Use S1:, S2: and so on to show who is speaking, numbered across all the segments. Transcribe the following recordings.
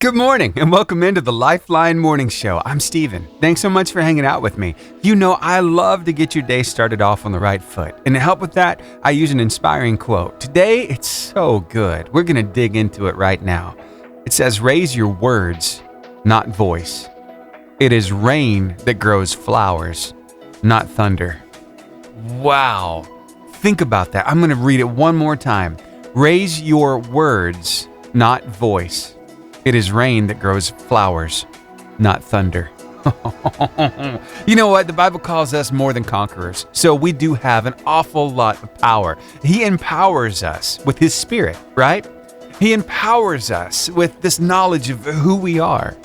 S1: Good morning and welcome into the Lifeline Morning Show. I'm Steven. Thanks so much for hanging out with me. You know, I love to get your day started off on the right foot. And to help with that, I use an inspiring quote. Today, it's so good. We're going to dig into it right now. It says, raise your words, not voice. It is rain that grows flowers, not thunder. Wow. Think about that. I'm going to read it one more time. Raise your words, not voice. It is rain that grows flowers, not thunder. You know what? The Bible calls us more than conquerors. So we do have an awful lot of power. He empowers us with His Spirit, right? He empowers us with this knowledge of who we are.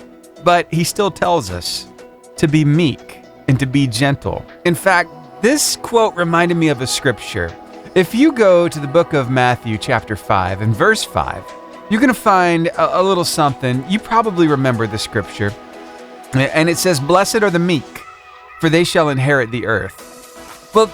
S1: But He still tells us to be meek and to be gentle. In fact, this quote reminded me of a scripture. If you go to the book of Matthew chapter 5 and verse 5, you're going to find a little something. You probably remember the scripture. And it says, blessed are the meek, for they shall inherit the earth. Well,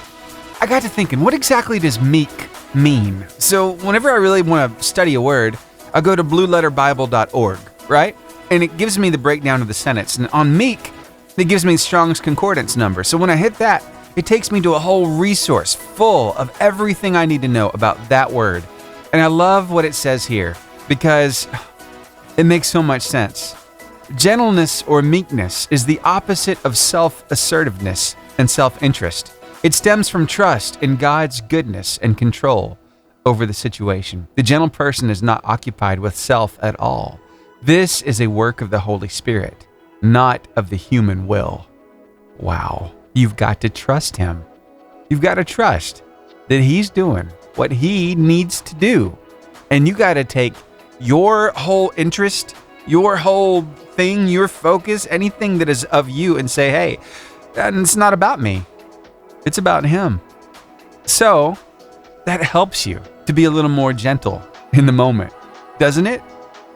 S1: I got to thinking, what exactly does meek mean? So whenever I really want to study a word, I go to blueletterbible.org, right? And it gives me the breakdown of the sentence. And on meek, it gives me Strong's Concordance number. So when I hit that, it takes me to a whole resource full of everything I need to know about that word. And I love what it says here, because it makes so much sense. Gentleness or meekness is the opposite of self-assertiveness and self-interest. It stems from trust in God's goodness and control over the situation. The gentle person is not occupied with self at all. This is a work of the Holy Spirit, not of the human will. Wow. You've got to trust Him. You've got to trust that He's doing what He needs to do. And you got to take your whole interest, your whole thing, your focus, anything that is of you, and say, hey, it's not about me. It's about Him. So that helps you to be a little more gentle in the moment, doesn't it?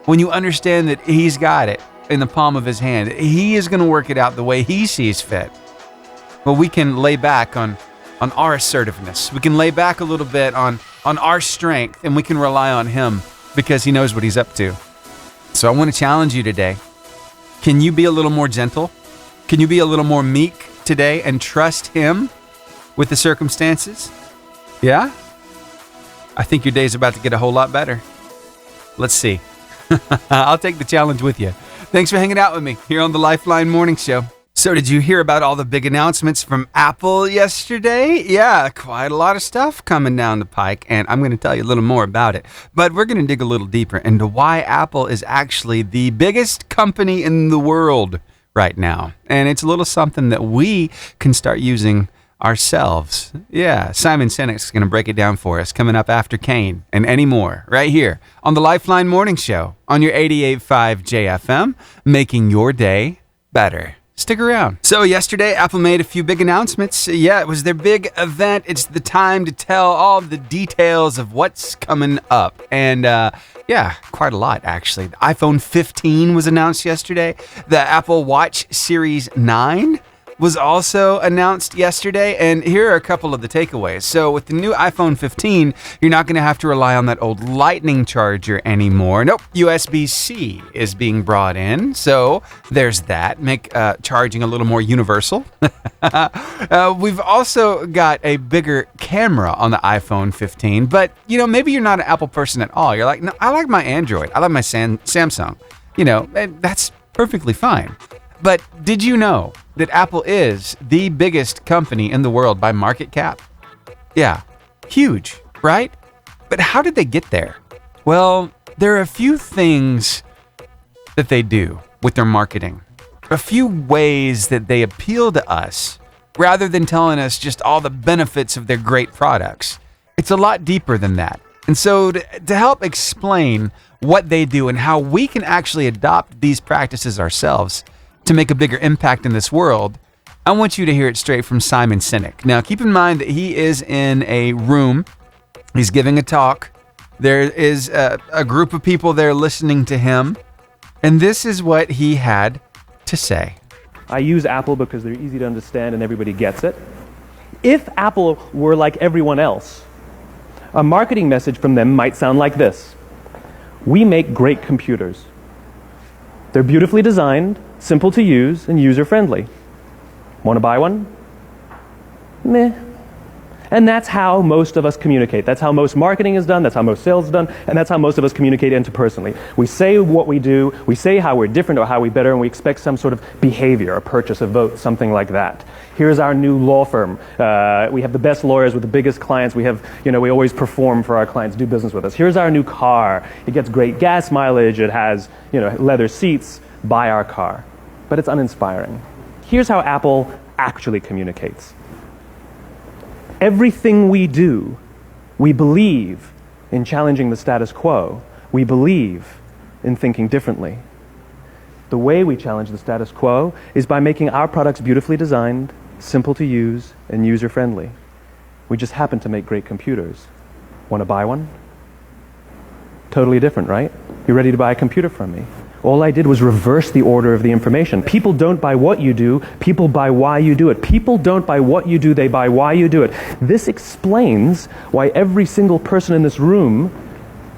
S1: When you understand that He's got it in the palm of His hand, He is going to work it out the way He sees fit. Well, we can lay back on our assertiveness. We can lay back a little bit on our strength, and we can rely on Him because He knows what He's up to. So I want to challenge you today. Can you be a little more gentle? Can you be a little more meek today and trust Him with the circumstances? Yeah? I think your day's about to get a whole lot better. Let's see. I'll take the challenge with you. Thanks for hanging out with me here on the Lifeline Morning Show. So did you hear about all the big announcements from Apple yesterday? Yeah, quite a lot of stuff coming down the pike, and I'm going to tell you a little more about it. But we're going to dig a little deeper into why Apple is actually the biggest company in the world right now. And it's a little something that we can start using ourselves. Yeah, Simon Sinek's going to break it down for us coming up after Kane and any more right here on the Lifeline Morning Show on your 88.5 JFM, making your day better. Stick around. So yesterday, Apple made a few big announcements. Yeah, it was their big event. It's the time to tell all the details of what's coming up. And yeah, quite a lot, actually. The iPhone 15 was announced yesterday. The Apple Watch Series 9 was also announced yesterday, and here are a couple of the takeaways. So with the new iPhone 15, you're not going to have to rely on that old Lightning charger anymore. Nope, USB-C is being brought in, so there's that. Make charging a little more universal. We've also got a bigger camera on the iPhone 15, but you know, maybe you're not an Apple person at all. You're like, no, I like my Android. I like my Samsung. You know, and that's perfectly fine. But did you know that Apple is the biggest company in the world by market cap? Yeah, huge, right? But how did they get there? Well, there are a few things that they do with their marketing, a few ways that they appeal to us rather than telling us just all the benefits of their great products. It's a lot deeper than that. And so to help explain what they do and how we can actually adopt these practices ourselves to make a bigger impact in this world, I want you to hear it straight from Simon Sinek. Now, keep in mind that he is in a room. He's giving a talk. There is a group of people there listening to him. And this is what he had to say.
S2: I use Apple because they're easy to understand and everybody gets it. If Apple were like everyone else, a marketing message from them might sound like this. We make great computers. They're beautifully designed, simple to use, and user-friendly. Want to buy one? Meh. And that's how most of us communicate. That's how most marketing is done, that's how most sales is done, and that's how most of us communicate interpersonally. We say what we do, we say how we're different or how we're better, and we expect some sort of behavior, a purchase, a vote, something like that. Here's our new law firm. We have the best lawyers with the biggest clients. We always perform for our clients, do business with us. Here's our new car. It gets great gas mileage. It has, leather seats. Buy our car. But it's uninspiring. Here's how Apple actually communicates. Everything we do, we believe in challenging the status quo. We believe in thinking differently. The way we challenge the status quo is by making our products beautifully designed, simple to use, and user-friendly. We just happen to make great computers. Want to buy one? Totally different, right? You ready to buy a computer from me? All I did was reverse the order of the information. People don't buy what you do, people buy why you do it. People don't buy what you do, they buy why you do it. This explains why every single person in this room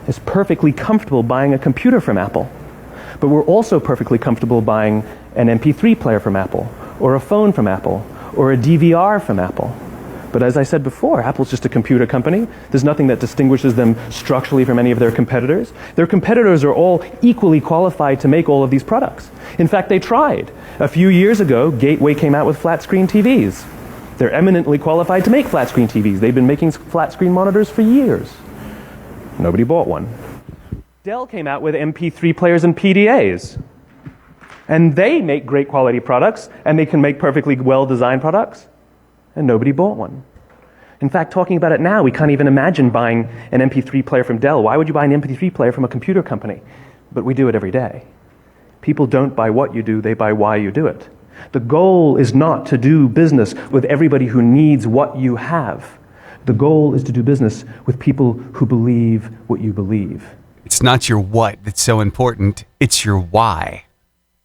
S2: is perfectly comfortable buying a computer from Apple. But we're also perfectly comfortable buying an MP3 player from Apple, or a phone from Apple, or a DVR from Apple. But as I said before, Apple's just a computer company. There's nothing that distinguishes them structurally from any of their competitors. Their competitors are all equally qualified to make all of these products. In fact, they tried. A few years ago, Gateway came out with flat-screen TVs. They're eminently qualified to make flat-screen TVs. They've been making flat-screen monitors for years. Nobody bought one. Dell came out with MP3 players and PDAs. And they make great quality products, and they can make perfectly well-designed products. And nobody bought one. In fact, talking about it now, we can't even imagine buying an MP3 player from Dell. Why would you buy an MP3 player from a computer company? But we do it every day. People don't buy what you do, they buy why you do it. The goal is not to do business with everybody who needs what you have. The goal is to do business with people who believe what you believe.
S1: It's not your what that's so important, it's your why.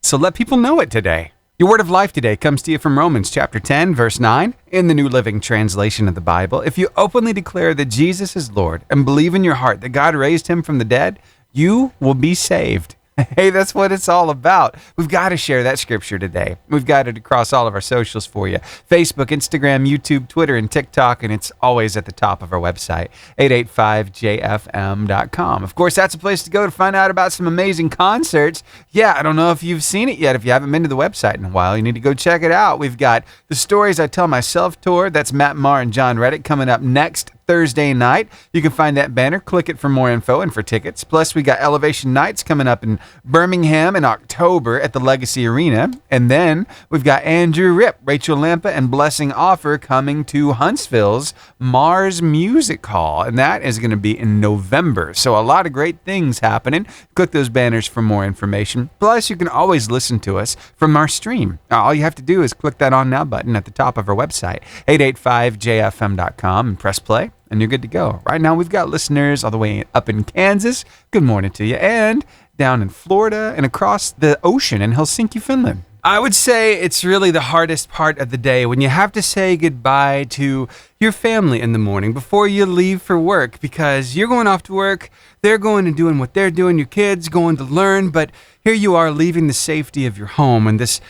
S1: So let people know it today. Your word of life today comes to you from Romans chapter 10, verse 9, in the New Living Translation of the Bible. If you openly declare that Jesus is Lord and believe in your heart that God raised him from the dead, you will be saved. Hey, that's what it's all about. We've got to share that scripture today. We've got it across all of our socials for you. Facebook, Instagram, YouTube, Twitter, and TikTok, and it's always at the top of our website, 885jfm.com. Of course, that's a place to go to find out about some amazing concerts. Yeah, I don't know if you've seen it yet. If you haven't been to the website in a while, you need to go check it out. We've got the Stories I Tell Myself tour. That's Matt Maher and John Reddick coming up next Thursday night. You can find that banner, click it for more info and for tickets. Plus, we got Elevation Nights coming up in Birmingham in October at the Legacy Arena. And then we've got Andrew Ripp, Rachel Lampa, and Blessing Offer coming to Huntsville's Mars Music Hall. And that is going to be in November. So a lot of great things happening. Click those banners for more information. Plus, you can always listen to us from our stream. All you have to do is click that On Now button at the top of our website, 885jfm.com, and press play. And you're good to go. Right now, we've got listeners all the way up in Kansas. Good morning to you. And down in Florida and across the ocean in Helsinki, Finland. I would say it's really the hardest part of the day when you have to say goodbye to your family in the morning before you leave for work, because you're going off to work, they're going and doing what they're doing, your kids going to learn, but here you are leaving the safety of your home and this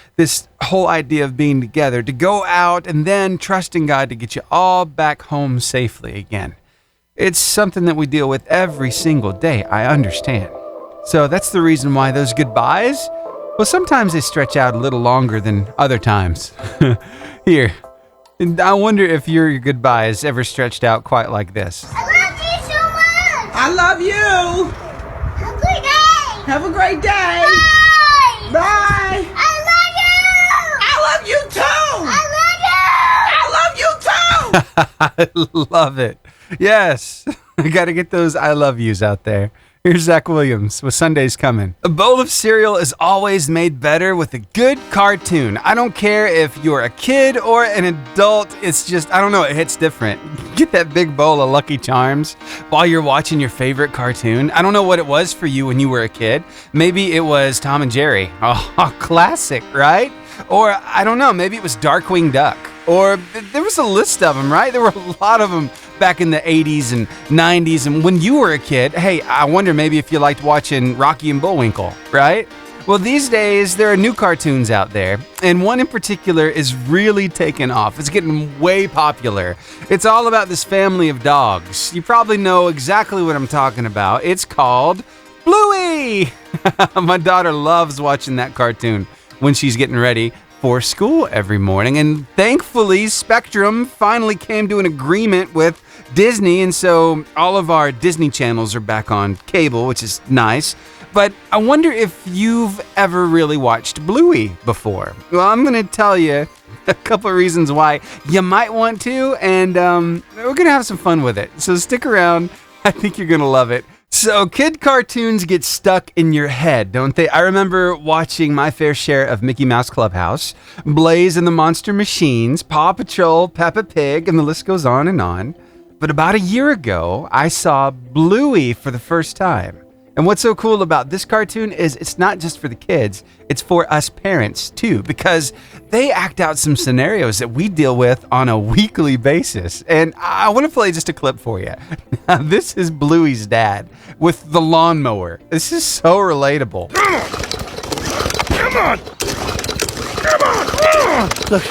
S1: whole idea of being together to go out and then trusting God to get you all back home safely again. It's something that we deal with every single day, I understand. So that's the reason why those goodbyes, well, sometimes they stretch out a little longer than other times. Here, I wonder if your goodbyes ever stretched out quite like this.
S3: I love you so much.
S4: I love you.
S3: Have a great day.
S4: Have a great day.
S3: Bye.
S4: Bye.
S3: I love you.
S4: I love you too.
S3: I love you.
S4: I love you too.
S1: I love it. Yes, I got to get those I love yous out there. Here's Zach Williams with Sunday's Coming. A bowl of cereal is always made better with a good cartoon. I don't care if you're a kid or an adult, it's just, I don't know, it hits different. Get that big bowl of Lucky Charms while you're watching your favorite cartoon. I don't know what it was for you when you were a kid. Maybe it was Tom and Jerry. Oh, classic, right? Or, I don't know, maybe it was Darkwing Duck. Or there was a list of them, right? There were a lot of them back in the 80s and 90s. And when you were a kid, hey, I wonder maybe if you liked watching Rocky and Bullwinkle, right? Well, these days, there are new cartoons out there, and one in particular is really taking off. It's getting way popular. It's all about this family of dogs. You probably know exactly what I'm talking about. It's called Bluey! My daughter loves watching that cartoon when she's getting ready for school every morning, and thankfully, Spectrum finally came to an agreement with Disney, and so all of our Disney channels are back on cable, which is nice. But I wonder if you've ever really watched Bluey before. Well, I'm going to tell you a couple of reasons why you might want to, and we're going to have some fun with it. So stick around. I think you're going to love it. So kid cartoons get stuck in your head, don't they? I remember watching my fair share of Mickey Mouse Clubhouse, Blaze and the Monster Machines, Paw Patrol, Peppa Pig, and the list goes on and on. But about a year ago, I saw Bluey for the first time. And what's so cool about this cartoon is it's not just for the kids, it's for us parents too, because they act out some scenarios that we deal with on a weekly basis. And I want to play just a clip for you. This is Bluey's dad with the lawnmower. This is so relatable.
S5: Come on! Come on! Look,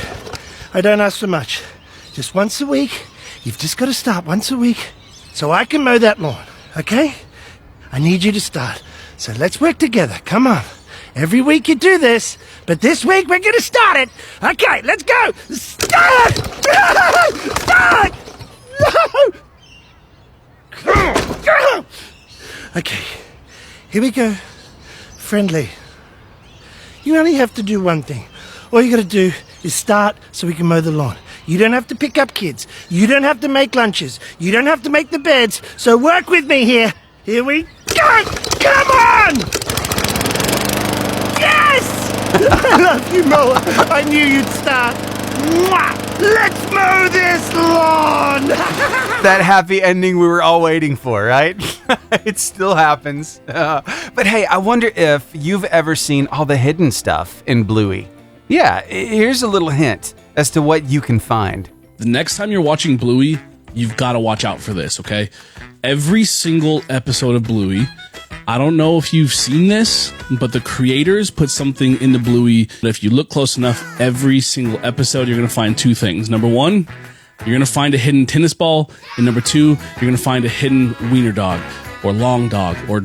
S5: I don't ask for much. Just once a week. You've just got to start once a week so I can mow that lawn, okay? I need you to start. So let's work together. Come on. Every week you do this, but this week we're going to start it. Okay, let's go. Start! Start! No! Okay, here we go. Friendly. You only have to do one thing. All you got to do is start so we can mow the lawn. You don't have to pick up kids. You don't have to make lunches. You don't have to make the beds. So work with me here. Here we go! Come on! Yes! I love you, mower. I knew you'd start. Mwah! Let's mow this lawn!
S1: That happy ending we were all waiting for, right? It still happens. But hey, I wonder if you've ever seen all the hidden stuff in Bluey. Yeah, here's a little hint as to what you can find.
S6: The next time you're watching Bluey, you've got to watch out for this, okay? Every single episode of Bluey, I don't know if you've seen this, but the creators put something into Bluey that if you look close enough, every single episode, you're going to find two things. Number one, you're going to find a hidden tennis ball, and number two, you're going to find a hidden wiener dog, or long dog, or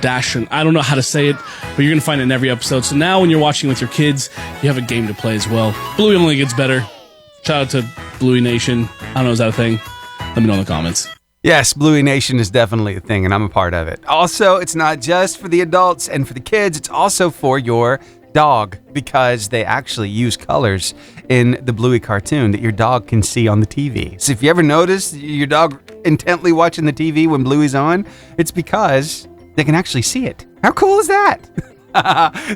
S6: dash, and I don't know how to say it, but you're going to find it in every episode. So now when you're watching with your kids, you have a game to play as well. Bluey only gets better. Shout out to Bluey Nation. I don't know, is that a thing? Let me know in the comments.
S1: Yes, Bluey Nation is definitely a thing, and I'm a part of it. Also, it's not just for the adults and for the kids, it's also for your dog, because they actually use colors in the Bluey cartoon that your dog can see on the TV. So if you ever notice your dog intently watching the TV when Bluey's on, it's because they can actually see it. How cool is that?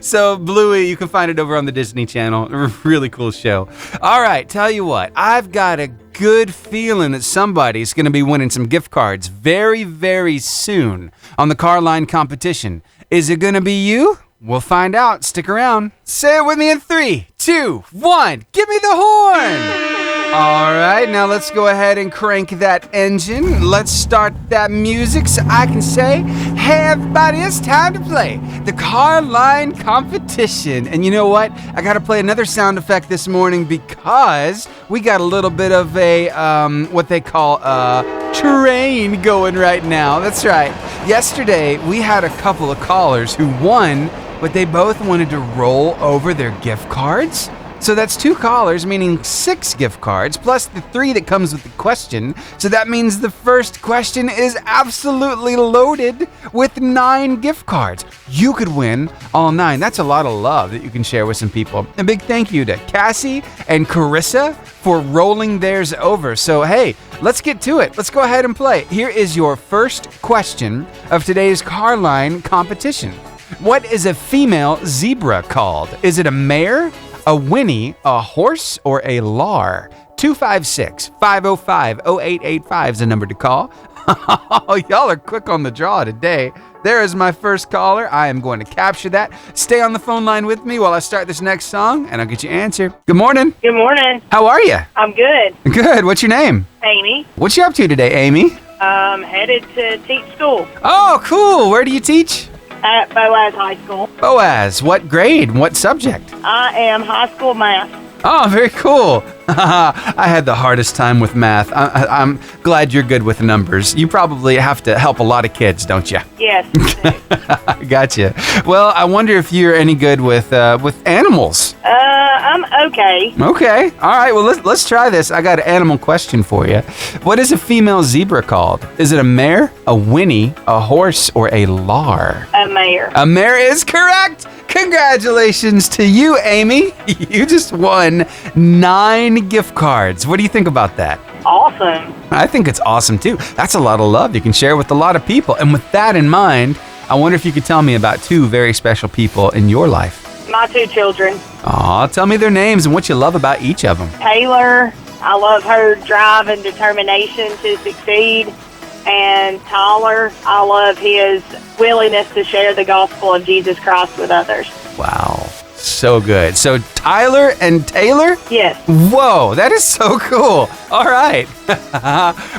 S1: So Bluey, you can find it over on the Disney Channel. A really cool show. All right, tell you what, I've got a good feeling that somebody's going to be winning some gift cards very, very soon on the car line competition. Is it going to be you? We'll find out. Stick around. Say it with me in 3, 2, 1. Give me the horn. All right, now let's go ahead and crank that engine. Let's start that music so I can say, hey everybody, it's time to play the car line competition. And you know what? I got to play another sound effect this morning because we got a little bit of a, what they call a train going right now. That's right. Yesterday, we had a couple of callers who won, but they both wanted to roll over their gift cards. So that's 2 callers, meaning 6 gift cards, plus the 3 that comes with the question. So that means the first question is absolutely loaded with 9 gift cards. You could win all 9. That's a lot of love that you can share with some people. A big thank you to Cassie and Carissa for rolling theirs over. So hey, let's get to it. Let's go ahead and play. Here is your first question of today's car line competition. What is a female zebra called? Is it a mare, a whinny, a horse, or a lar? 256-505-0885 is the number to call. Y'all are quick on the draw today. There is my first caller. I am going to capture that. Stay on the phone line with me while I start this next song, and I'll get your answer. Good morning.
S7: Good morning.
S1: How are you?
S7: I'm good.
S1: Good. What's your name?
S7: Amy.
S1: What you up to today, Amy?
S7: Headed to teach school.
S1: Oh, cool. Where do you teach?
S7: at Boaz High School.
S1: Boaz, what grade? What subject?
S7: I am high school math.
S1: Oh, very cool. I had the hardest time with math. I'm glad you're good with numbers. You probably have to help a lot of kids, don't you?
S7: Yes.
S1: Gotcha. Well, I wonder if you're any good with animals.
S7: I'm okay.
S1: Okay. All right. Well, let's try this. I got an animal question for you. What is a female zebra called? Is it a mare, a whinny, a horse, or a lar?
S7: A mayor.
S1: A mare is correct. Congratulations to you, Amy. You just won 9 gift cards. What do you think about that?
S7: Awesome.
S1: I think it's awesome too. That's a lot of love you can share with a lot of people. And with that in mind, I wonder if you could tell me about 2 very special people in your life.
S7: My 2 children.
S1: Aw, tell me their names and what you love about each of them.
S7: Taylor, I love her drive and determination to succeed. And Tyler, I love his willingness to share the gospel of Jesus Christ with others.
S1: Wow, so good. So Tyler and Taylor?
S7: Yes.
S1: Whoa, that is so cool. All right.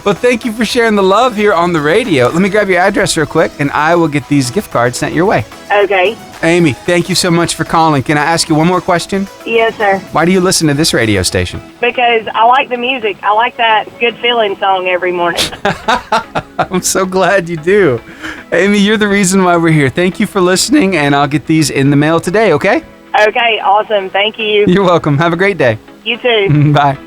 S1: Well, thank you for sharing the love here on the radio. Let me grab your address real quick, and I will get these gift cards sent your way.
S7: Okay.
S1: Amy, thank you so much for calling. Can I ask you one more question?
S7: Yes, sir.
S1: Why do you listen to this radio station?
S7: Because I like the music. I like that good feeling song every morning.
S1: I'm so glad you do. Amy, you're the reason why we're here. Thank you for listening, and I'll get these in the mail today, okay?
S7: Okay, awesome. Thank you.
S1: You're welcome. Have a great day.
S7: You too.
S1: Bye.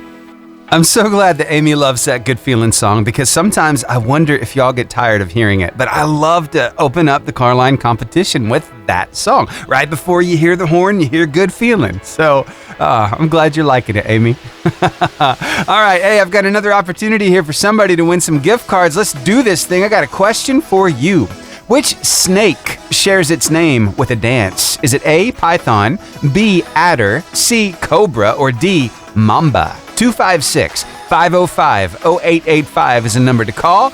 S1: I'm so glad that Amy loves that good feeling song because sometimes I wonder if y'all get tired of hearing it, but I love to open up the car line competition with that song. Right before you hear the horn, you hear good feeling. So I'm glad you're liking it, Amy. All right. Hey, I've got another opportunity here for somebody to win some gift cards. Let's do this thing. I got a question for you. Which snake shares its name with a dance? Is it A, python, B, adder, C, cobra, or D, mamba? 256-505-0885 is a number to call.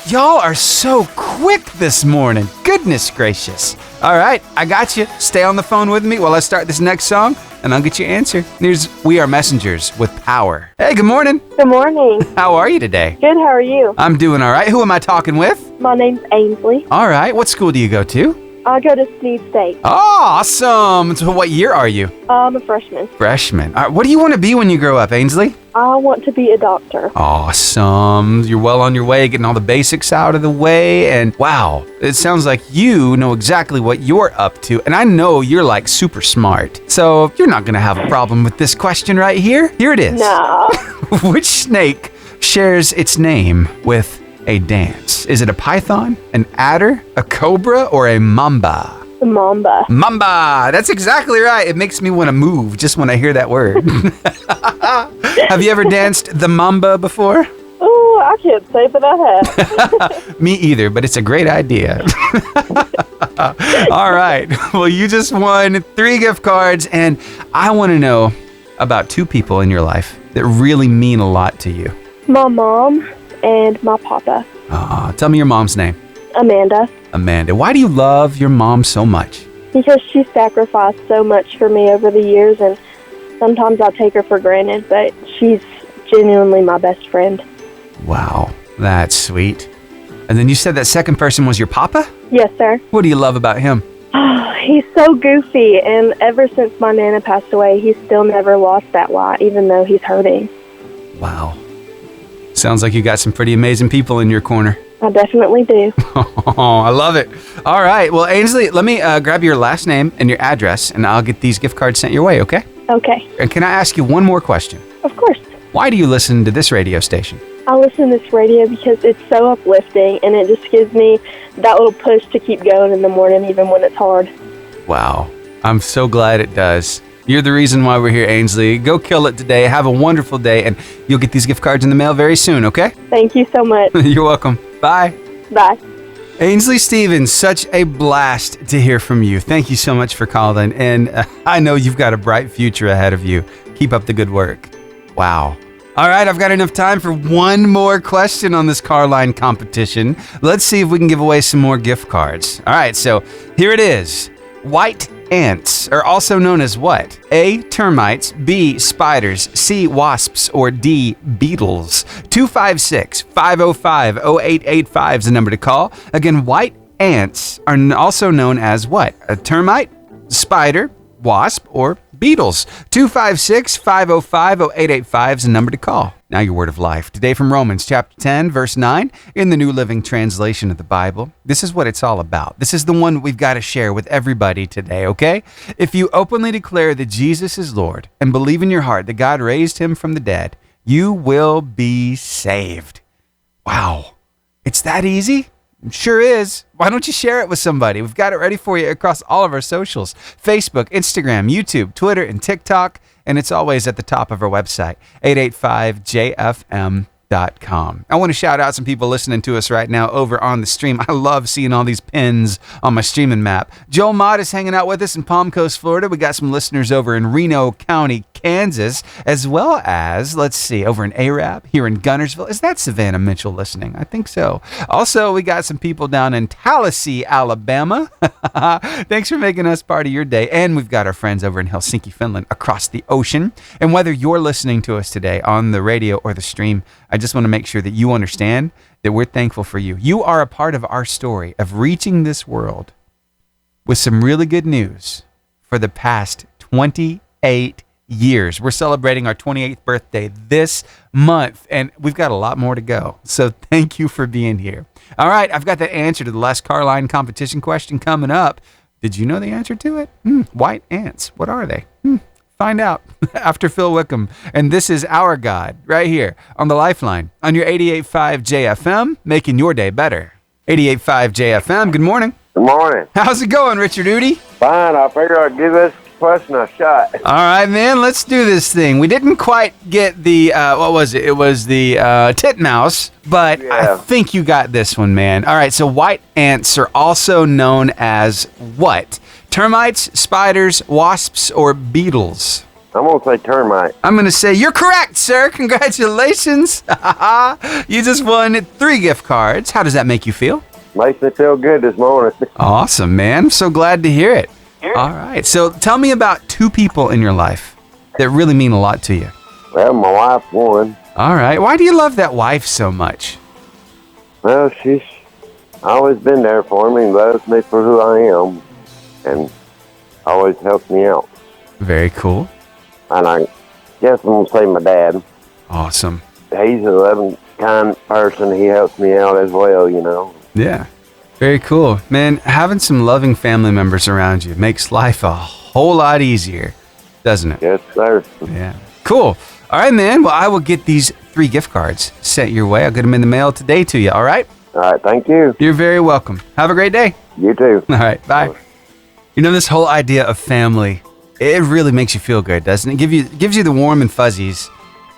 S1: Y'all are so quick this morning. Goodness gracious. All right, I got you. Stay on the phone with me while I start this next song, and I'll get your answer. Here's We Are Messengers with Power. Hey, good morning.
S8: Good morning.
S1: How are you today?
S8: Good, how are you?
S1: I'm doing all right. Who am I talking with?
S8: My name's Ainsley.
S1: All right. What school do you go to?
S8: I go to Sneed State.
S1: Awesome. So what year are you?
S8: I'm a freshman.
S1: Freshman. All right, what do you want to be when you grow up, Ainsley?
S8: I want to be a doctor.
S1: Awesome. You're well on your way, getting all the basics out of the way. And wow, it sounds like you know exactly what you're up to. And I know you're like super smart. So you're not going to have a problem with this question right here. Here it is.
S8: No.
S1: Which snake shares its name with a dance? Is it a python, an adder, a cobra, or a mamba?
S8: The mamba.
S1: Mamba! That's exactly right. It makes me want to move just when I hear that word. Have you ever danced the mamba before?
S8: Oh, I can't say that I have.
S1: Me either, but it's a great idea. All right. Well, you just won 3 gift cards, and I want to know about 2 people in your life that really mean a lot to you.
S8: My mom and my papa.
S1: Tell me your mom's name.
S8: Amanda.
S1: Amanda. Why do you love your mom so much?
S8: Because she sacrificed so much for me over the years, and sometimes I take her for granted, but she's genuinely my best friend.
S1: Wow, that's sweet. And then you said that second person was your papa?
S8: Yes, sir.
S1: What do you love about him?
S8: He's so goofy, and ever since my Nana passed away, he's still never lost that light, even though he's hurting.
S1: Wow. Sounds like you got some pretty amazing people in your corner.
S8: I definitely do.
S1: Oh, I love it. All right. Well, Ainsley, let me grab your last name and your address, and I'll get these gift cards sent your way, okay?
S8: Okay.
S1: And can I ask you one more question?
S8: Of course.
S1: Why do you listen to this radio station?
S8: I listen to this radio because it's so uplifting, and it just gives me that little push to keep going in the morning, even when it's hard.
S1: Wow. I'm so glad it does. You're the reason why we're here, Ainsley. Go kill it today. Have a wonderful day, and you'll get these gift cards in the mail very soon, okay?
S8: Thank you so much.
S1: You're welcome. Bye.
S8: Bye.
S1: Ainsley Stevens, such a blast to hear from you. Thank you so much for calling, and I know you've got a bright future ahead of you. Keep up the good work. Wow. All right, I've got enough time for one more question on this car line competition. Let's see if we can give away some more gift cards. All right, so here it is. White ants are also known as what? A, termites, B, spiders, C, wasps, or D, beetles. 256-505-0885 is the number to call. Again, white ants are also known as what? A termite, spider, wasp, or beetles? 256-505-0885 is the number to call. Now your word of life. Today from Romans chapter 10, verse 9, in the New Living Translation of the Bible. This is what it's all about. This is the one we've got to share with everybody today, okay? If you openly declare that Jesus is Lord and believe in your heart that God raised him from the dead, you will be saved. Wow. It's that easy? It sure is. Why don't you share it with somebody? We've got it ready for you across all of our socials: Facebook, Instagram, YouTube, Twitter, and TikTok. And it's always at the top of our website, 885jfm.com. I want to shout out some people listening to us right now over on the stream. I love seeing all these pins on my streaming map. Joel Mott is hanging out with us in Palm Coast, Florida. We got some listeners over in Reno County, Kansas, as well as, let's see, over in Arab, here in Gunnersville. Is that Savannah Mitchell listening? I think so. Also, we got some people down in Tallahassee, Alabama. Thanks for making us part of your day. And we've got our friends over in Helsinki, Finland, across the ocean. And whether you're listening to us today on the radio or the stream, I just want to make sure that you understand that we're thankful for you. You are a part of our story of reaching this world with some really good news for the past 28 years. We're celebrating our 28th birthday this month, and we've got a lot more to go. So thank you for being here. All right, I've got the answer to the last Carline competition question coming up. Did you know the answer to it? White ants. What are they? Find out after Phil Wickham. And this is Our God right here on the Lifeline on your 88.5 JFM, making your day better. 88.5 JFM, good morning.
S9: Good morning.
S1: How's it going, Richard Udi?
S9: Fine, I figure I'd give this question a shot.
S1: All right, man, let's do this thing. We didn't quite get the, what was it? It was the titmouse, but
S9: Yeah.
S1: I think you got this one, man. All right, so white ants are also known as what? Termites, spiders, wasps, or beetles?
S9: I'm going to say termite.
S1: I'm going to say you're correct, sir. Congratulations. You just won 3 gift cards. How does that make you feel?
S9: Makes me feel good this morning.
S1: Awesome, man. I'm so glad to hear it. All right. So tell me about 2 people in your life that really mean a lot to you.
S9: Well, my wife won.
S1: All right. Why do you love that wife so much?
S9: Well, she's always been there for me and loves me for who I am and always helps me out.
S1: Very cool.
S9: And I guess I'm going to say my dad.
S1: Awesome.
S9: He's a loving, kind person. He helps me out as well, you know.
S1: Yeah. Very cool. Man, having some loving family members around you makes life a whole lot easier, doesn't it?
S9: Yes, sir.
S1: Yeah. Cool. All right, man. Well, I will get these 3 gift cards sent your way. I'll get them in the mail today to you, all right?
S9: All right, thank you.
S1: You're very welcome. Have a great day.
S9: You too.
S1: All right, bye. You know, this whole idea of family, it really makes you feel good, doesn't it? Gives you the warm and fuzzies.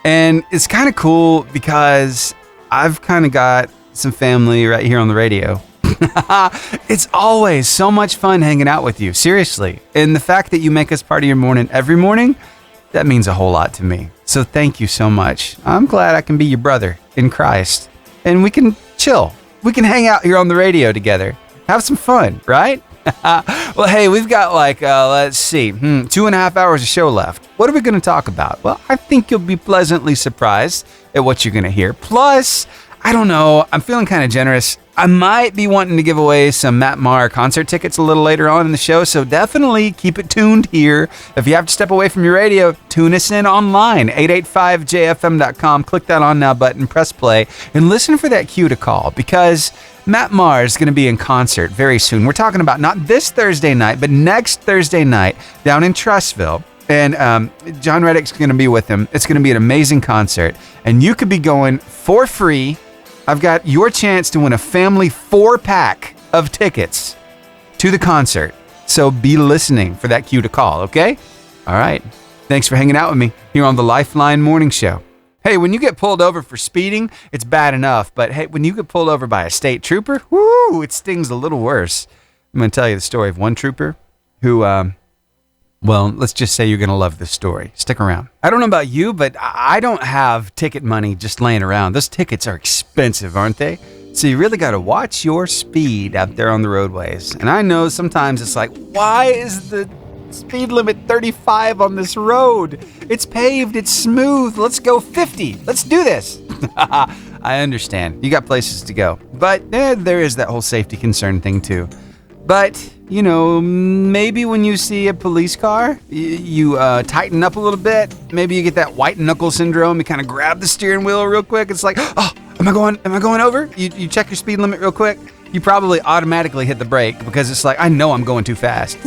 S1: And it's kind of cool because I've kind of got some family right here on the radio. It's always so much fun hanging out with you, seriously. And the fact that you make us part of your morning every morning, that means a whole lot to me. So thank you so much. I'm glad I can be your brother in Christ. And we can chill. We can hang out here on the radio together. Have some fun, right? Well, hey, we've got let's see, 2.5 hours of show left. What are we going to talk about? Well, I think you'll be pleasantly surprised at what you're going to hear. Plus, I don't know, I'm feeling kind of generous. I might be wanting to give away some Matt Maher concert tickets a little later on in the show, so definitely keep it tuned here. If you have to step away from your radio, tune us in online, 885jfm.com. Click that On Now button, press play, and listen for that cue to call, because Matt Maher is going to be in concert very soon. We're talking about not this Thursday night, but next Thursday night down in Trussville. And John Reddick's going to be with him. It's going to be an amazing concert, and you could be going for free. I've got your chance to win a family 4-pack of tickets to the concert. So be listening for that cue to call, okay? All right. Thanks for hanging out with me here on the Lifeline Morning Show. Hey, when you get pulled over for speeding, it's bad enough. But hey, when you get pulled over by a state trooper, whoo, it stings a little worse. I'm going to tell you the story of one trooper who, well, let's just say you're going to love this story. Stick around. I don't know about you, but I don't have ticket money just laying around. Those tickets are expensive, aren't they? So you really got to watch your speed out there on the roadways. And I know sometimes it's like, why is the speed limit 35 on this road? It's paved, it's smooth. Let's go 50. Let's do this. I understand. You got places to go. But there is that whole safety concern thing too. But, you know, maybe when you see a police car, you tighten up a little bit. Maybe you get that white knuckle syndrome. You kind of grab the steering wheel real quick. It's like, oh, am I going over? You check your speed limit real quick. You probably automatically hit the brake because it's like, I know I'm going too fast.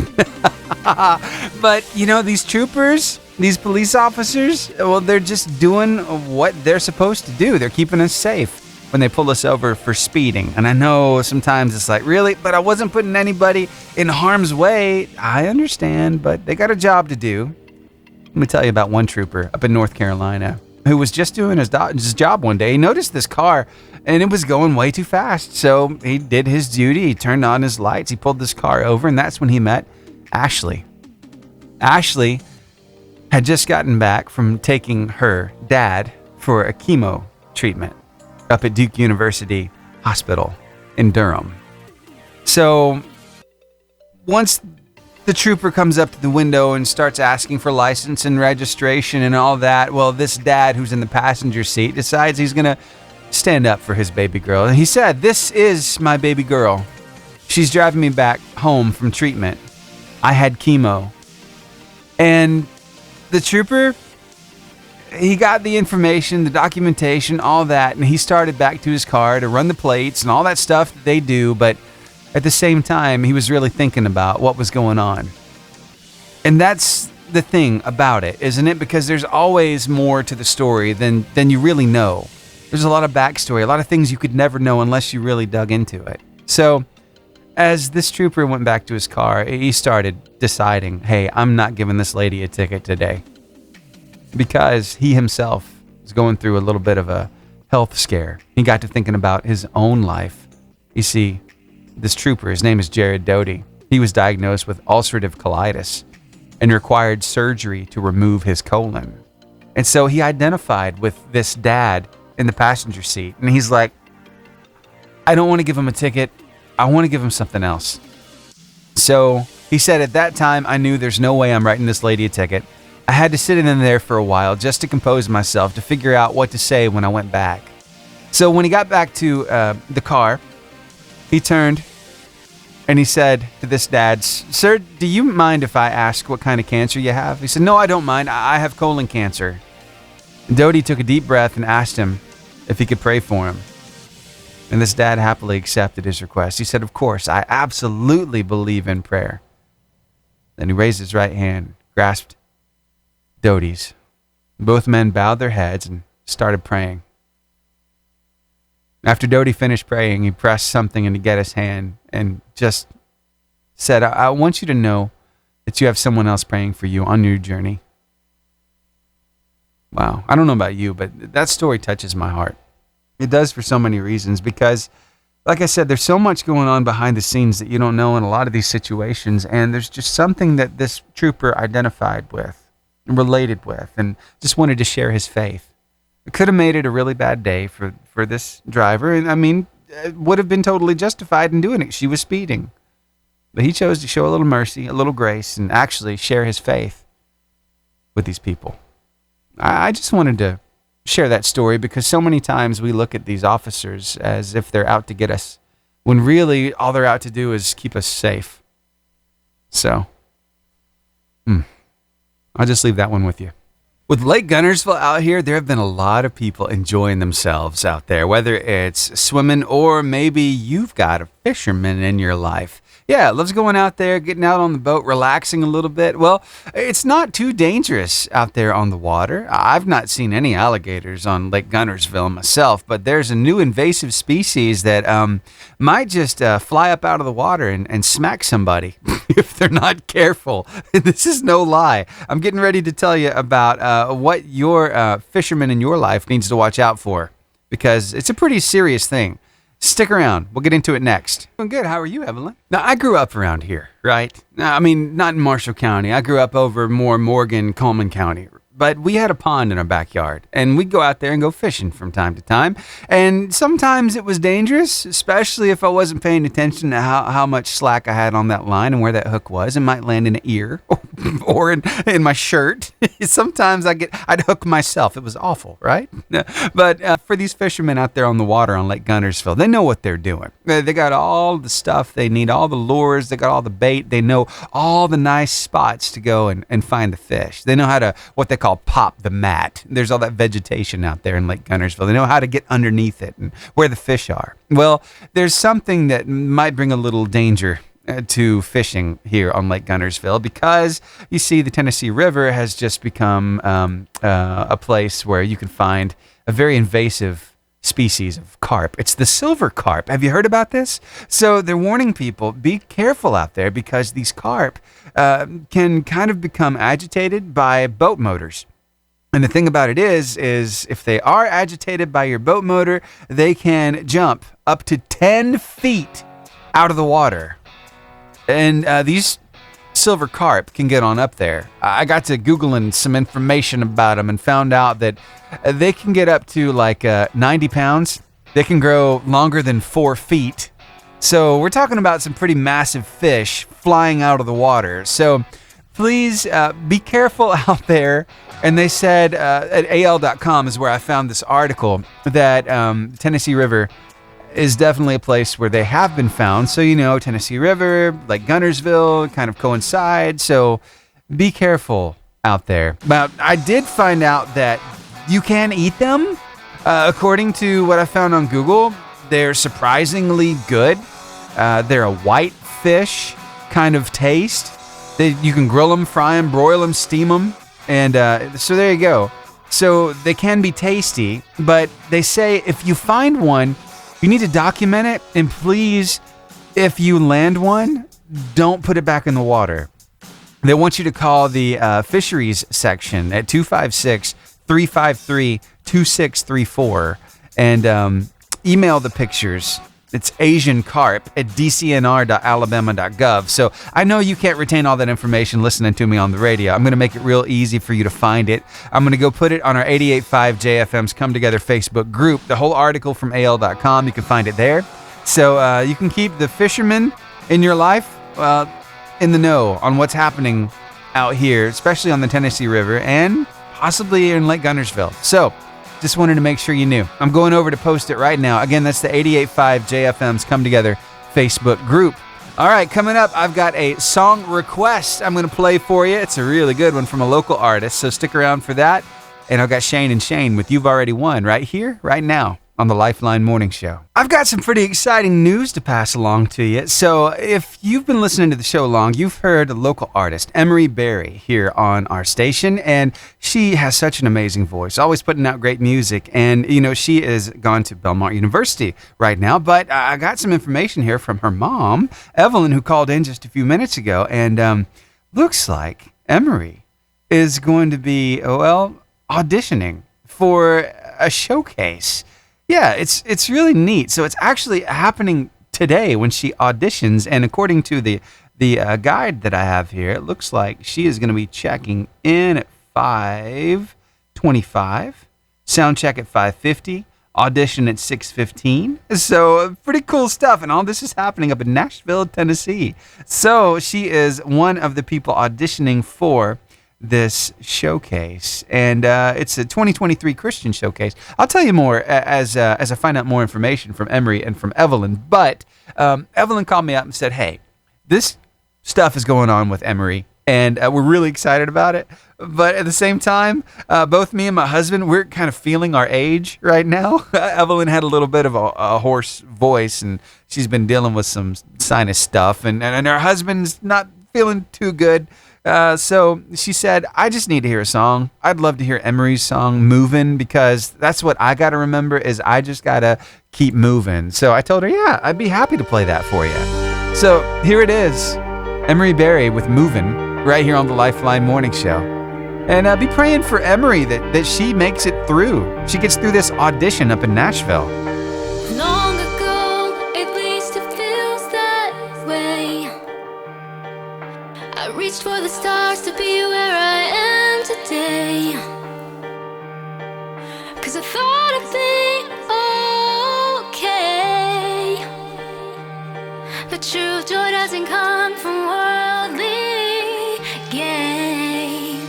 S1: But, you know, these troopers, these police officers, well, they're just doing what they're supposed to do. They're keeping us safe when they pull us over for speeding. And I know sometimes it's like, really? But I wasn't putting anybody in harm's way. I understand, but they got a job to do. Let me tell you about one trooper up in North Carolina who was just doing his job one day. He noticed this car and it was going way too fast. So he did his duty. He turned on his lights. He pulled this car over, and that's when he met Ashley. Ashley had just gotten back from taking her dad for a chemo treatment up at Duke University Hospital in Durham. So once the trooper comes up to the window and starts asking for license and registration and all that, well, this dad who's in the passenger seat decides he's going to stand up for his baby girl. And he said, "This is my baby girl. She's driving me back home from treatment. I had chemo." And the trooper, he got the information, the documentation, all that, and he started back to his car to run the plates and all that stuff that they do, but at the same time, he was really thinking about what was going on. And that's the thing about it, isn't it? Because there's always more to the story than you really know. There's a lot of backstory, a lot of things you could never know unless you really dug into it. So as this trooper went back to his car, he started deciding, hey, I'm not giving this lady a ticket today. Because he himself was going through a little bit of a health scare. He got to thinking about his own life. You see, this trooper, his name is Jared Doty. He was diagnosed with ulcerative colitis and required surgery to remove his colon. And so he identified with this dad in the passenger seat. And he's like, I don't want to give him a ticket. I want to give him something else. So he said, at that time, I knew there's no way I'm writing this lady a ticket. I had to sit in there for a while just to compose myself, to figure out what to say when I went back. So when he got back to the car, he turned and he said to this dad, "Sir, do you mind if I ask what kind of cancer you have?" He said, "No, I don't mind. I have colon cancer." And Doty took a deep breath and asked him if he could pray for him. And this dad happily accepted his request. He said, "Of course, I absolutely believe in prayer." Then he raised his right hand, grasped Doty's. Both men bowed their heads and started praying. After Doty finished praying, he pressed something into Getta's hand and just said, I want you to know that you have someone else praying for you on your journey. Wow. I don't know about you, but that story touches my heart. It does for so many reasons because, like I said, there's so much going on behind the scenes that you don't know in a lot of these situations, and there's just something that this trooper identified with and related with and just wanted to share his faith. It could have made it a really bad day for this driver, and I mean, it would have been totally justified in doing it. She was speeding. But he chose to show a little mercy, a little grace, and actually share his faith with these people. I just wanted to share that story because so many times we look at these officers as if they're out to get us, when really all they're out to do is keep us safe. So, I'll just leave that one with you. With Lake Guntersville out here, there have been a lot of people enjoying themselves out there, whether it's swimming or maybe you've got a fisherman in your life. Yeah, loves going out there, getting out on the boat, relaxing a little bit. Well, it's not too dangerous out there on the water. I've not seen any alligators on Lake Guntersville myself, but there's a new invasive species that might just fly up out of the water and smack somebody if they're not careful. This is no lie. I'm getting ready to tell you about what your fisherman in your life needs to watch out for because it's a pretty serious thing. Stick around. We'll get into it next. I'm good. How are you, Evelyn? Now, I grew up around here, right? I mean, not in Marshall County. I grew up over more Morgan, Coleman County. but we had a pond in our backyard, and we'd go out there and go fishing from time to time. And sometimes it was dangerous, especially if I wasn't paying attention to how much slack I had on that line and where that hook was. It might land in an ear or in my shirt. Sometimes I'd hook myself. It was awful, right? But for these fishermen out there on the water on Lake Guntersville, they know what they're doing. They got all the stuff they need, all the lures, they got all the bait, they know all the nice spots to go and find the fish. They know how to, what they call pop the mat. There's all that vegetation out there in Lake Guntersville. They know how to get underneath it and where the fish are. Well, there's something that might bring a little danger to fishing here on Lake Guntersville, because you see the Tennessee River has just become a place where you can find a very invasive species of carp. It's the silver carp. Have you heard about this? So they're warning people, be careful out there, because these carp can kind of become agitated by boat motors. And the thing about it is if they are agitated by your boat motor, they can jump up to 10 feet out of the water. And these silver carp can get on up there. I got to Googling some information about them and found out that they can get up to like 90 pounds. They can grow longer than 4 feet. So we're talking about some pretty massive fish flying out of the water. So please be careful out there. And they said at AL.com is where I found this article that Tennessee River is definitely a place where they have been found. So, you know, Tennessee River, like Guntersville, kind of coincide. So be careful out there. But I did find out that you can eat them. According to what I found on Google, they're surprisingly good. They're a white fish kind of taste. You can grill them, fry them, broil them, steam them. And so there you go. So they can be tasty, but they say if you find one, you need to document it, and please, if you land one, don't put it back in the water. They want you to call the fisheries section at 256-353-2634 and email the pictures. It's Asian carp at dcnr.alabama.gov. So I know you can't retain all that information listening to me on the radio. I'm going to make it real easy for you to find it. I'm going to go put it on our 88.5 JFM's Come Together Facebook group. The whole article from AL.com, you can find it there. So you can keep the fishermen in your life in the know on what's happening out here, especially on the Tennessee River and possibly in Lake Guntersville. So just wanted to make sure you knew. I'm going over to post it right now. Again, that's the 88.5 JFM's Come Together Facebook group. All right, coming up, I've got a song request I'm going to play for you. It's a really good one from a local artist, so stick around for that. And I've got Shane and Shane with You've Already Won right here, right now on the Lifeline Morning Show. I've got some pretty exciting news to pass along to you. So if you've been listening to the show long, you've heard a local artist, Emery Berry, here on our station, and she has such an amazing voice, always putting out great music. And, you know, she is gone to Belmont University right now, but I got some information here from her mom, Evelyn, who called in just a few minutes ago, and looks like Emery is going to be, auditioning for a showcase. Yeah, it's really neat. So it's actually happening today when she auditions, and according to the guide that I have here, it looks like she is going to be checking in at 5:25, sound check at 5:50, audition at 6:15. So pretty cool stuff, and all this is happening up in Nashville, Tennessee. So she is one of the people auditioning for this showcase, and it's a 2023 Christian showcase. I'll tell you more as I find out more information from Emery and from Evelyn. But Evelyn called me up and said, "Hey, this stuff is going on with Emery, and we're really excited about it. But at the same time, both me and my husband, we're kind of feeling our age right now." Evelyn had a little bit of a hoarse voice, and she's been dealing with some sinus stuff, and her husband's not feeling too good. So she said, I just need to hear a song. I'd love to hear Emery's song, Movin', because that's what I got to remember is I just got to keep moving. So I told her, yeah, I'd be happy to play that for you. So here it is, Emery Berry with Movin', right here on the Lifeline Morning Show. And be praying for Emery that she makes it through. She gets through this audition up in Nashville.
S10: Long ago, at least it feels that way. I reached for the stars to be where I am today. true joy doesn't come from worldly gain.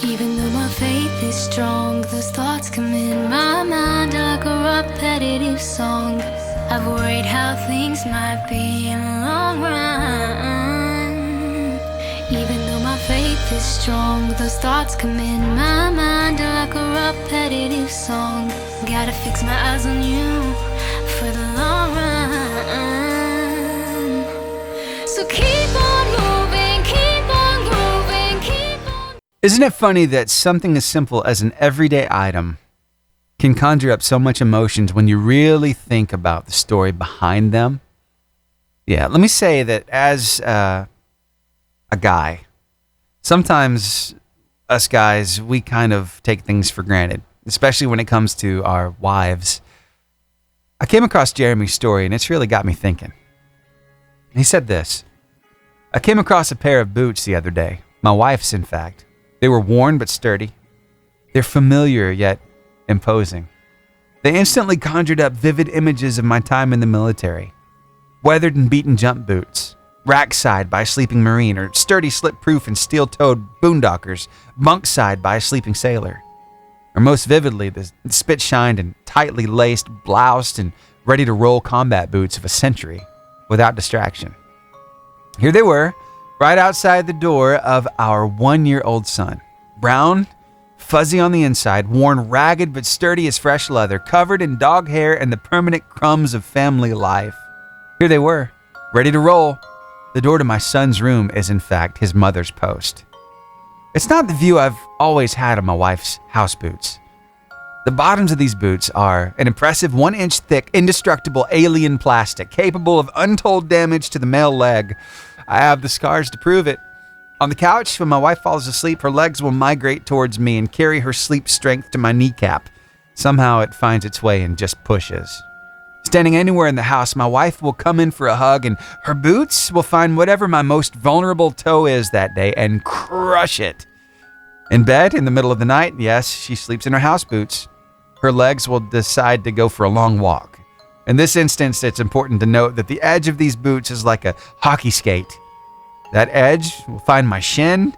S10: Even though my faith is strong, those thoughts come in my mind like a repetitive song. I've worried how things might be in the long run. Even though my faith is strong, those thoughts come in my mind like a repetitive song. Gotta fix my eyes on you for the long run. So keep on moving, keep on grooving, keep on.
S1: Isn't it funny that something as simple as an everyday item can conjure up so much emotions when you really think about the story behind them? Yeah, let me say that as a guy, sometimes us guys, we kind of take things for granted, especially when it comes to our wives. I came across Jeremy's story and it's really got me thinking. He said this: I came across a pair of boots the other day, my wife's in fact. They were worn but sturdy. They're familiar yet imposing. They instantly conjured up vivid images of my time in the military. Weathered and beaten jump boots, rack-side by a sleeping Marine, or sturdy slip-proof and steel-toed boondockers, bunk-side by a sleeping sailor. Or most vividly, the spit-shined and tightly laced, bloused, and ready-to-roll combat boots of a century, without distraction. Here they were, right outside the door of our 1-year-old son. Brown, fuzzy on the inside, worn ragged but sturdy as fresh leather, covered in dog hair and the permanent crumbs of family life. Here they were, ready to roll. The door to my son's room is, in fact, his mother's post. It's not the view I've always had of my wife's house boots. The bottoms of these boots are an impressive 1-inch thick, indestructible alien plastic, capable of untold damage to the male leg. I have the scars to prove it. On the couch, when my wife falls asleep, her legs will migrate towards me and carry her sleep strength to my kneecap. Somehow it finds its way and just pushes. Standing anywhere in the house, my wife will come in for a hug, and her boots will find whatever my most vulnerable toe is that day and crush it. In bed, in the middle of the night, yes, she sleeps in her house boots. Her legs will decide to go for a long walk. In this instance, it's important to note that the edge of these boots is like a hockey skate. That edge will find my shin,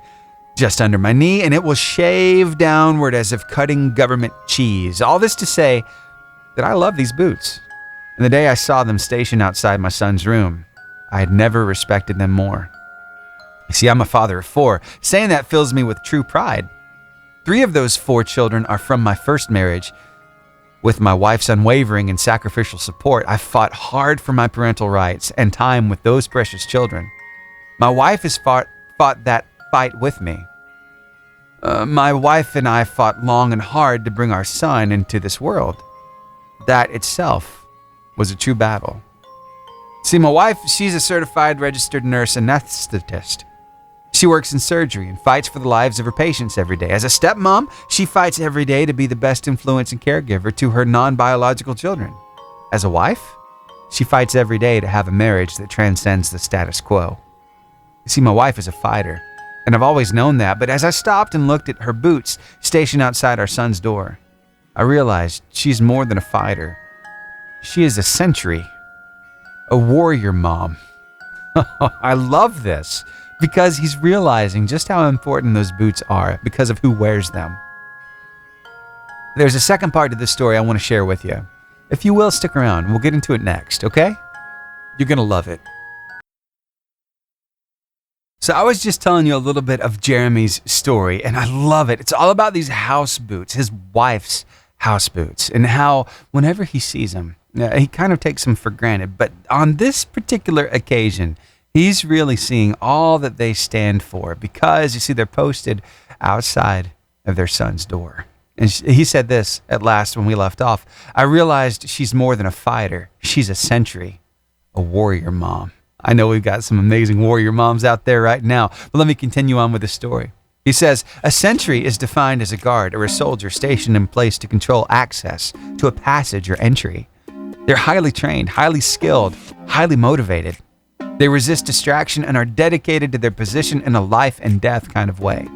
S1: just under my knee, and it will shave downward as if cutting government cheese. All this to say that I love these boots. And the day I saw them stationed outside my son's room, I had never respected them more. You see, I'm a father of 4. Saying that fills me with true pride. 3 of those 4 children are from my first marriage. With my wife's unwavering and sacrificial support, I fought hard for my parental rights and time with those precious children. My wife has fought that fight with me. My wife and I fought long and hard to bring our son into this world. That itself was a true battle. See, my wife, she's a certified registered nurse anesthetist. She works in surgery and fights for the lives of her patients every day. As a stepmom, she fights every day to be the best influence and caregiver to her non-biological children. As a wife, she fights every day to have a marriage that transcends the status quo. You see, my wife is a fighter, and I've always known that, but as I stopped and looked at her boots stationed outside our son's door, I realized she's more than a fighter. She is a sentry, a warrior mom. I love this because he's realizing just how important those boots are because of who wears them. There's a second part to this story I want to share with you. If you will, stick around. We'll get into it next, okay? You're going to love it. So I was just telling you a little bit of Jeremy's story, and I love it. It's all about these house boots, his wife's house boots, and how whenever he sees them, he kind of takes them for granted. But on this particular occasion, he's really seeing all that they stand for because, you see, they're posted outside of their son's door. And he said this at last when we left off: I realized she's more than a fighter. She's a sentry, a warrior mom. I know we've got some amazing warrior moms out there right now, but let me continue on with the story. He says, a sentry is defined as a guard or a soldier stationed in place to control access to a passage or entry. They're highly trained, highly skilled, highly motivated. They resist distraction and are dedicated to their position in a life and death kind of way.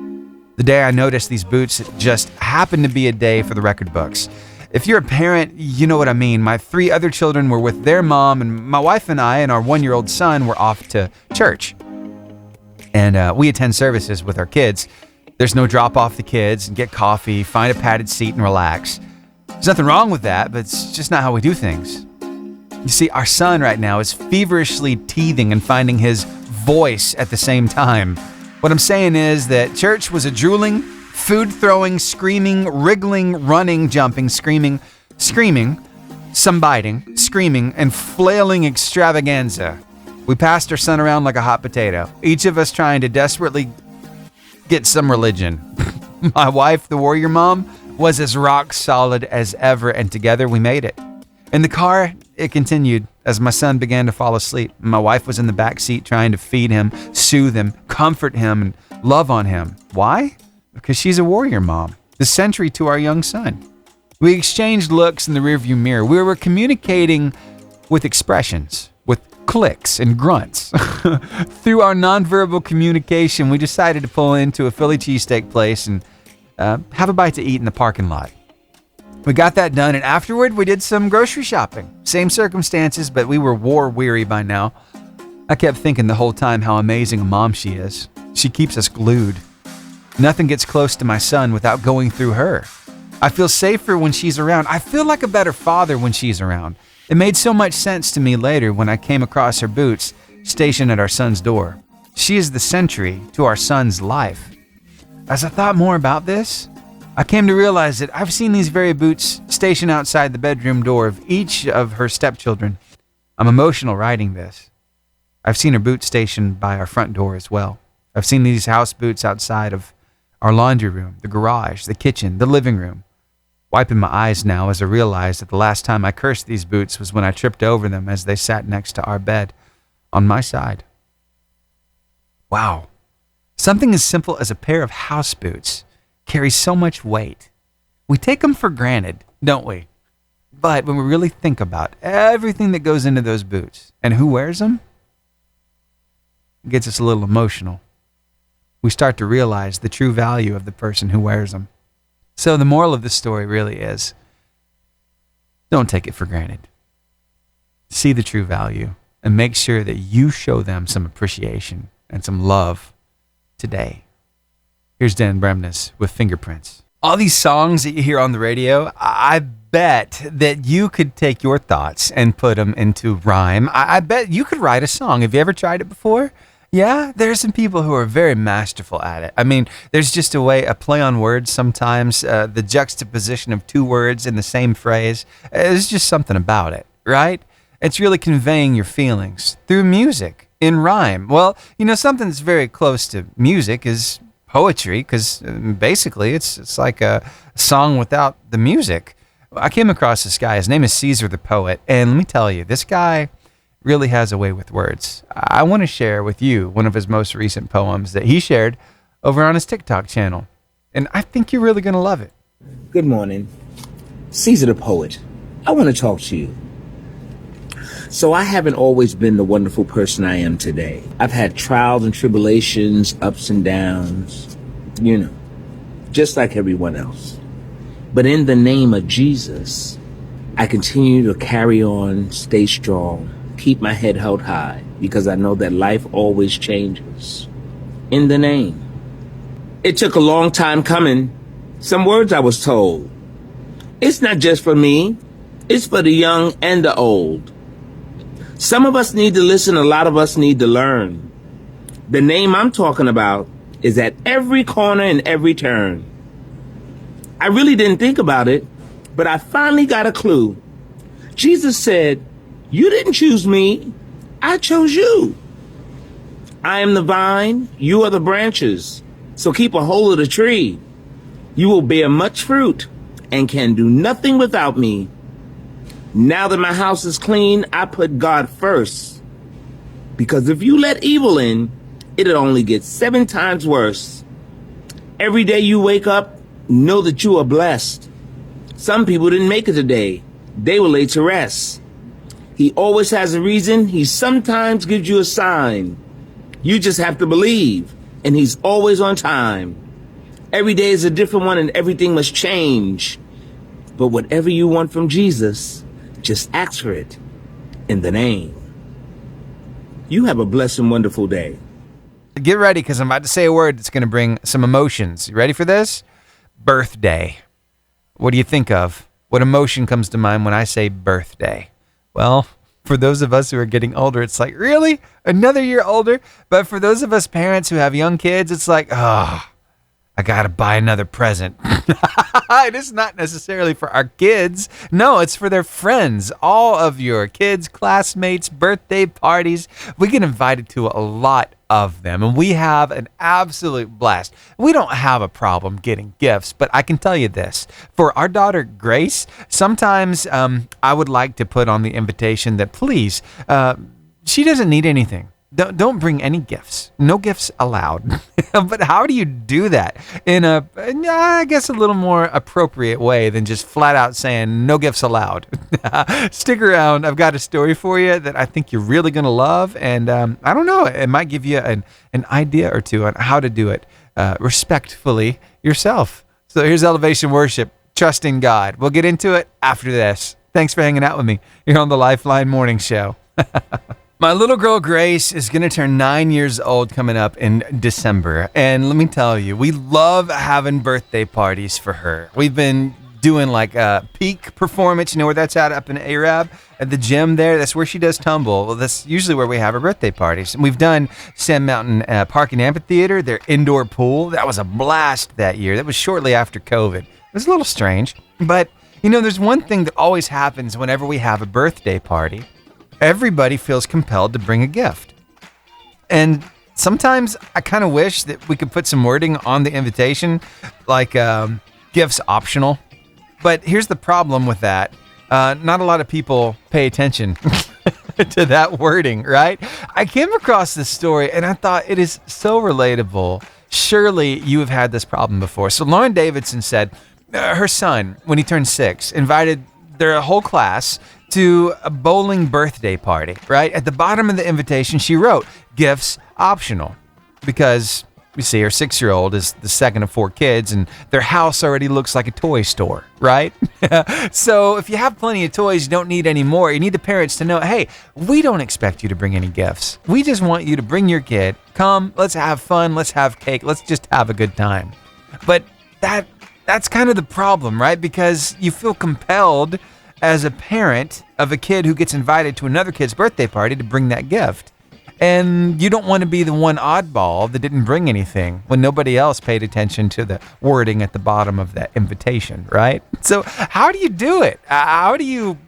S1: The day I noticed these boots, it just happened to be a day for the record books. If you're a parent, you know what I mean. My 3 other children were with their mom, and my wife and I and our 1-year-old son were off to church. And we attend services with our kids. There's no drop off the kids and get coffee, find a padded seat and relax. There's nothing wrong with that, but it's just not how we do things. You see, our son right now is feverishly teething and finding his voice at the same time. What I'm saying is that church was a drooling, food-throwing, screaming, wriggling, running, jumping, screaming, some biting, screaming, and flailing extravaganza. We passed our son around like a hot potato, each of us trying to desperately get some religion. My wife, the warrior mom, was as rock solid as ever, and together we made it. In the car, it continued as my son began to fall asleep. My wife was in the back seat trying to feed him, soothe him, comfort him, and love on him. Why? Because she's a warrior mom, the sentry to our young son. We exchanged looks in the rearview mirror. We were communicating with expressions, with clicks and grunts. Through our nonverbal communication, we decided to pull into a Philly cheesesteak place and have a bite to eat in the parking lot. We got that done, and afterward, we did some grocery shopping. Same circumstances, but we were war-weary by now. I kept thinking the whole time how amazing a mom she is. She keeps us glued. Nothing gets close to my son without going through her. I feel safer when she's around. I feel like a better father when she's around. It made so much sense to me later when I came across her boots stationed at our son's door. She is the sentry to our son's life. As I thought more about this, I came to realize that I've seen these very boots stationed outside the bedroom door of each of her stepchildren. I'm emotional writing this. I've seen her boots stationed by our front door as well. I've seen these house boots outside of our laundry room, the garage, the kitchen, the living room. Wiping my eyes now as I realized that the last time I cursed these boots was when I tripped over them as they sat next to our bed on my side. Wow. Something as simple as a pair of house boots carries so much weight. We take them for granted, don't we? But when we really think about everything that goes into those boots and who wears them, it gets us a little emotional. We start to realize the true value of the person who wears them. So the moral of the story really is, don't take it for granted. See the true value and make sure that you show them some appreciation and some love today. Here's Dan Bremnes with Fingerprints. All these songs that you hear on the radio, I bet that you could take your thoughts and put them into rhyme. I bet you could write a song. Have you ever tried it before? Yeah, there's some people who are very masterful at it. I mean, there's just a play on words sometimes, the juxtaposition of 2 words in the same phrase. There's just something about it, right? It's really conveying your feelings through music, in rhyme. Well, something that's very close to music is poetry, because basically it's like a song without the music. I came across this guy. His name is Caesar the Poet, and let me tell you, this guy really has a way with words. I want to share with you one of his most recent poems that he shared over on his TikTok channel, and I think you're really going to love it.
S11: Good morning. Caesar the Poet. I want to talk to you. So I haven't always been the wonderful person I am today. I've had trials and tribulations, ups and downs, just like everyone else. But in the name of Jesus, I continue to carry on, stay strong, keep my head held high, because I know that life always changes. In the name. It took a long time coming. Some words I was told. It's not just for me. It's for the young and the old. Some of us need to listen. A lot of us need to learn. The name I'm talking about is at every corner and every turn. I really didn't think about it, but I finally got a clue. Jesus said, "You didn't choose me. I chose you. I am the vine. You are the branches. So keep a hold of the tree. You will bear much fruit and can do nothing without me. Now that my house is clean, I put God first. Because if you let evil in, it'll only get 7 times worse. Every day you wake up, know that you are blessed. Some people didn't make it today. They were laid to rest. He always has a reason. He sometimes gives you a sign. You just have to believe, and he's always on time. Every day is a different one, and everything must change. But whatever you want from Jesus, just ask for it in the name. You have a blessed and wonderful day.
S1: Get ready, because I'm about to say a word that's going to bring some emotions. You ready for this? Birthday. What do you think of? What emotion comes to mind when I say birthday? Well, for those of us who are getting older, it's like, really? Another year older? But for those of us parents who have young kids, it's like, oh, I got to buy another present. It is not necessarily for our kids. No, it's for their friends. All of your kids, classmates, birthday parties. We get invited to a lot of them, and we have an absolute blast. We don't have a problem getting gifts, but I can tell you this. For our daughter, Grace, sometimes I would like to put on the invitation that please, she doesn't need anything. Don't bring any gifts. No gifts allowed. But how do you do that in I guess, a little more appropriate way than just flat out saying no gifts allowed? Stick around. I've got a story for you that I think you're really going to love. And I don't know, it might give you an idea or two on how to do it respectfully yourself. So here's Elevation Worship, Trusting God. We'll get into it after this. Thanks for hanging out with me. You're on the Lifeline Morning Show. My little girl, Grace, is going to turn 9 years old coming up in December. And let me tell you, we love having birthday parties for her. We've been doing like a peak performance. You know where that's at? Up in Arab at the gym there. That's where she does tumble. Well, that's usually where we have our birthday parties. And we've done Sand Mountain Park and Amphitheater, their indoor pool. That was a blast that year. That was shortly after COVID. It was a little strange. But, you know, there's one thing that always happens whenever we have a birthday party. Everybody feels compelled to bring a gift. And sometimes I kind of wish that we could put some wording on the invitation, like gifts optional. But here's the problem with that. Not a lot of people pay attention to that wording, right? I came across this story and I thought it is so relatable. Surely you have had this problem before. So Lauren Davidson said her son, when he turned 6, invited their whole class to a bowling birthday party, right? At the bottom of the invitation, she wrote, gifts optional, because you see, her 6-year-old is the second of 4 kids, and their house already looks like a toy store, right? So if you have plenty of toys, you don't need any more. You need the parents to know, hey, we don't expect you to bring any gifts. We just want you to bring your kid. Come, let's have fun. Let's have cake. Let's just have a good time. But that's kind of the problem, right? Because you feel compelled as a parent of a kid who gets invited to another kid's birthday party to bring that gift. And you don't want to be the one oddball that didn't bring anything when nobody else paid attention to the wording at the bottom of that invitation, right? So how do you do it? How do you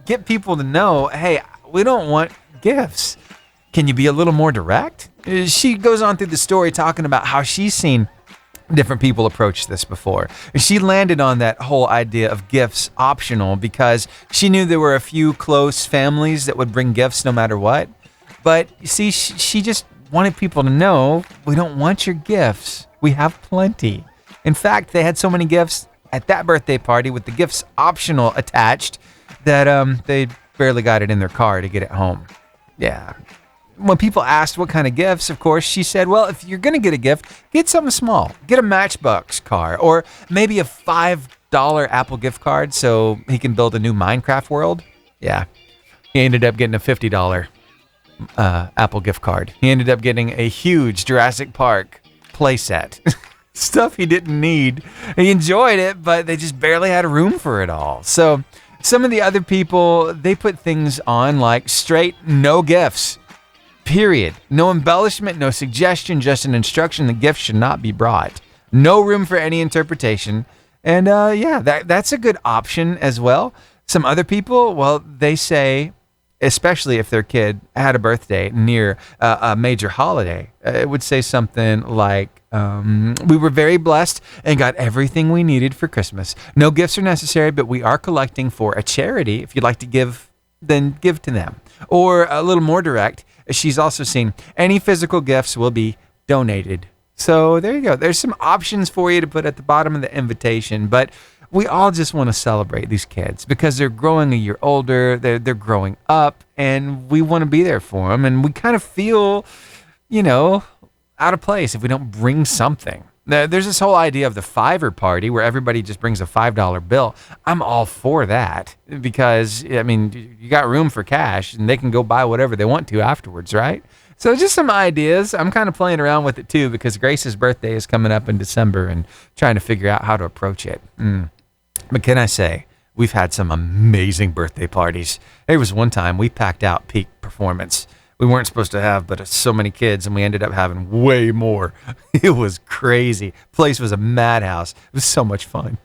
S1: get people to know, hey, we don't want gifts? Can you be a little more direct? She goes on through the story talking about how she's seen different people approach this before. And she landed on that whole idea of gifts optional because she knew there were a few close families that would bring gifts no matter what. But you see, she just wanted people to know, we don't want your gifts. We have plenty. In fact, they had so many gifts at that birthday party with the gifts optional attached that they barely got it in their car to get it home. Yeah. When people asked what kind of gifts, of course, she said, well, if you're going to get a gift, get something small. Get a Matchbox car or maybe a $5 Apple gift card so he can build a new Minecraft world. Yeah. He ended up getting a $50 Apple gift card. He ended up getting a huge Jurassic Park playset. Stuff he didn't need. He enjoyed it, but they just barely had room for it all. So some of the other people, they put things on like straight no gifts. Period. No embellishment, no suggestion, just an instruction. The gift should not be brought. No room for any interpretation. And that's a good option as well. Some other people, well, they say, especially if their kid had a birthday near a major holiday, it would say something like, we were very blessed and got everything we needed for Christmas. No gifts are necessary, but we are collecting for a charity. If you'd like to give, then give to them. Or a little more direct, she's also seen any physical gifts will be donated. So there you go. There's some options for you to put at the bottom of the invitation, but we all just want to celebrate these kids because they're growing a year older, they're growing up, and we want to be there for them. And we kind of feel, out of place if we don't bring something. There's this whole idea of the Fiverr party where everybody just brings a $5 bill. I'm all for that because, I mean, you got room for cash and they can go buy whatever they want to afterwards, right? So just some ideas. I'm kind of playing around with it too because Grace's birthday is coming up in December and trying to figure out how to approach it. But can I say, we've had some amazing birthday parties. There was one time we packed out Peak Performance. We weren't supposed to have but so many kids, and we ended up having way more. It was crazy. Place was a madhouse. It was so much fun.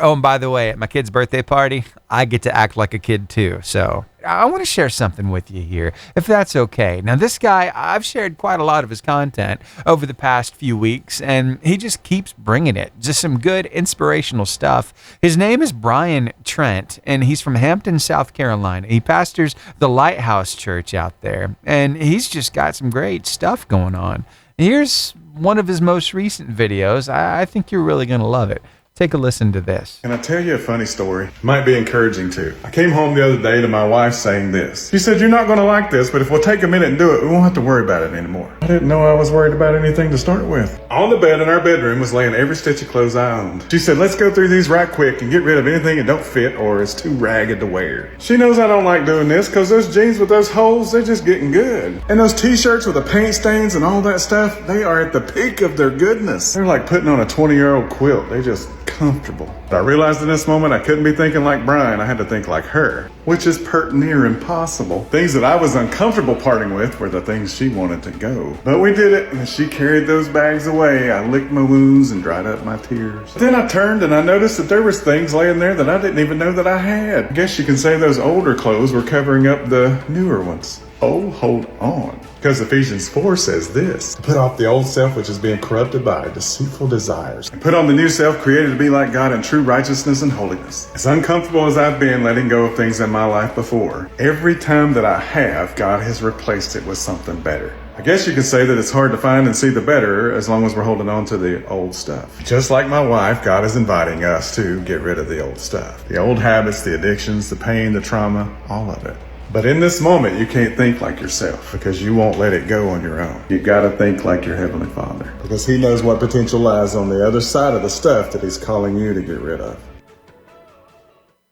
S1: Oh, and by the way, at my kid's birthday party, I get to act like a kid too. So I want to share something with you here, if that's okay. Now, this guy, I've shared quite a lot of his content over the past few weeks, and he just keeps bringing it. Just some good inspirational stuff. His name is Brian Trent, and he's from Hampton, South Carolina. He pastors the Lighthouse Church out there, and he's just got some great stuff going on. Here's one of his most recent videos. I think you're really going to love it. Take a listen to this.
S12: Can I tell you a funny story? Might be encouraging too. I came home the other day to my wife saying this. She said, "You're not going to like this, but if we'll take a minute and do it, we won't have to worry about it anymore." I didn't know I was worried about anything to start with. On the bed in our bedroom was laying every stitch of clothes I owned. She said, "Let's go through these right quick and get rid of anything that don't fit or is too ragged to wear." She knows I don't like doing this because those jeans with those holes, they're just getting good. And those t-shirts with the paint stains and all that stuff, they are at the peak of their goodness. They're like putting on a 20-year-old quilt. They just comfortable. But I realized in this moment I couldn't be thinking like Brian. I had to think like her, which is pert near impossible. Things that I was uncomfortable parting with were the things she wanted to go. But we did it, and as she carried those bags away, I licked my wounds and dried up my tears. Then I turned and I noticed that there was things laying there that I didn't even know that I had. I guess you can say those older clothes were covering up the newer ones. Oh, hold on. Because Ephesians 4 says this: "Put off the old self which is being corrupted by deceitful desires, and put on the new self created to be like God in true righteousness and holiness." As uncomfortable as I've been letting go of things in my life before, every time that I have, God has replaced it with something better. I guess you could say that it's hard to find and see the better as long as we're holding on to the old stuff. Just like my wife, God is inviting us to get rid of the old stuff. The old habits, the addictions, the pain, the trauma, all of it. But in this moment, you can't think like yourself because you won't let it go on your own. You gotta think like your Heavenly Father because He knows what potential lies on the other side of the stuff that He's calling you to get rid of.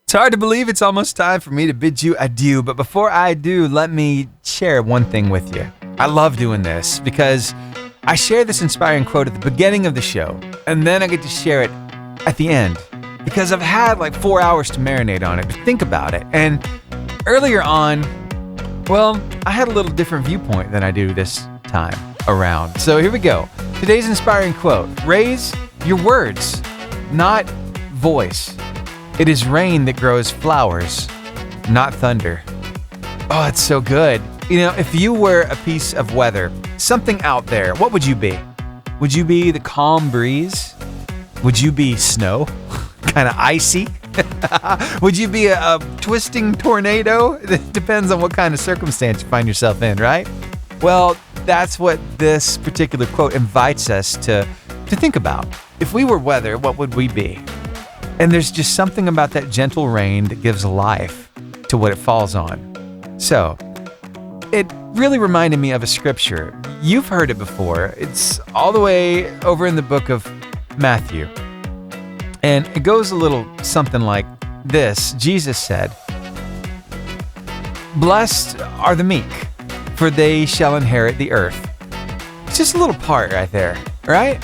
S1: It's hard to believe it's almost time for me to bid you adieu, but before I do, let me share one thing with you. I love doing this because I share this inspiring quote at the beginning of the show, and then I get to share it at the end because I've had like 4 hours to marinate on it, to think about it. And earlier on, well, I had a little different viewpoint than I do this time around. So here we go. Today's inspiring quote: "Raise your words, not voice. It is rain that grows flowers, not thunder." Oh, it's so good. You know, if you were a piece of weather, something out there, what would you be? Would you be the calm breeze? Would you be snow? Kind of icy? Would you be a twisting tornado? It depends on what kind of circumstance you find yourself in, right? Well, that's what this particular quote invites us to think about. If we were weather, what would we be? And there's just something about that gentle rain that gives life to what it falls on. So, it really reminded me of a scripture. You've heard it before. It's all the way over in the book of Matthew. And it goes a little something like this. Jesus said, "Blessed are the meek, for they shall inherit the earth." It's just a little part right there, right?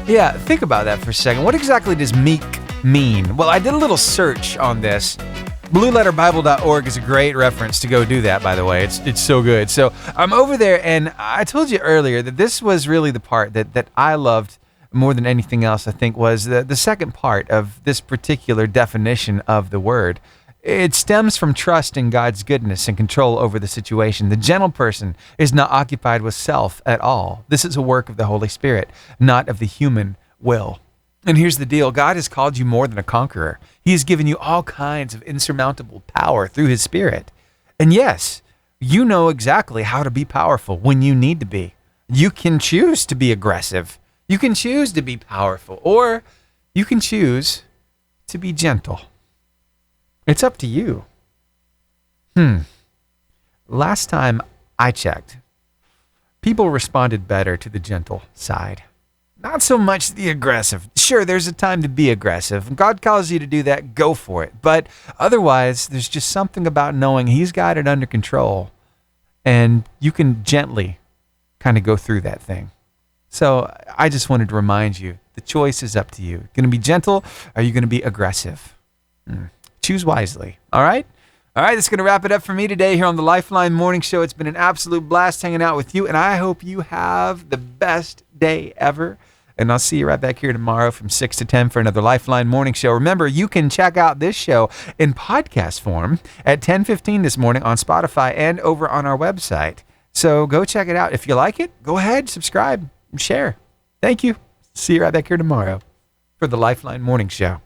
S1: Yeah, think about that for a second. What exactly does meek mean? Well, I did a little search on this. BlueLetterBible.org is a great reference to go do that, by the way. It's so good. So I'm over there, and I told you earlier that this was really the part that I loved more than anything else, I think, was the second part of this particular definition of the word. It stems from trust in God's goodness and control over the situation. The gentle person is not occupied with self at all. This is a work of the Holy Spirit, not of the human will. And here's the deal. God has called you more than a conqueror. He has given you all kinds of insurmountable power through His Spirit. And yes, you know exactly how to be powerful when you need to be. You can choose to be aggressive. You can choose to be powerful, or you can choose to be gentle. It's up to you. Last time I checked, people responded better to the gentle side. Not so much the aggressive. Sure, there's a time to be aggressive. God calls you to do that, go for it. But otherwise, there's just something about knowing He's got it under control. And you can gently kind of go through that thing. So I just wanted to remind you, the choice is up to you. Going to be gentle, or are you going to be aggressive? Choose wisely. All right? All right, that's going to wrap it up for me today here on the Lifeline Morning Show. It's been an absolute blast hanging out with you, and I hope you have the best day ever. And I'll see you right back here tomorrow from 6 to 10 for another Lifeline Morning Show. Remember, you can check out this show in podcast form at 10:15 this morning on Spotify and over on our website. So go check it out. If you like it, go ahead, subscribe, and share. Thank you. See you right back here tomorrow for the Lifeline Morning Show.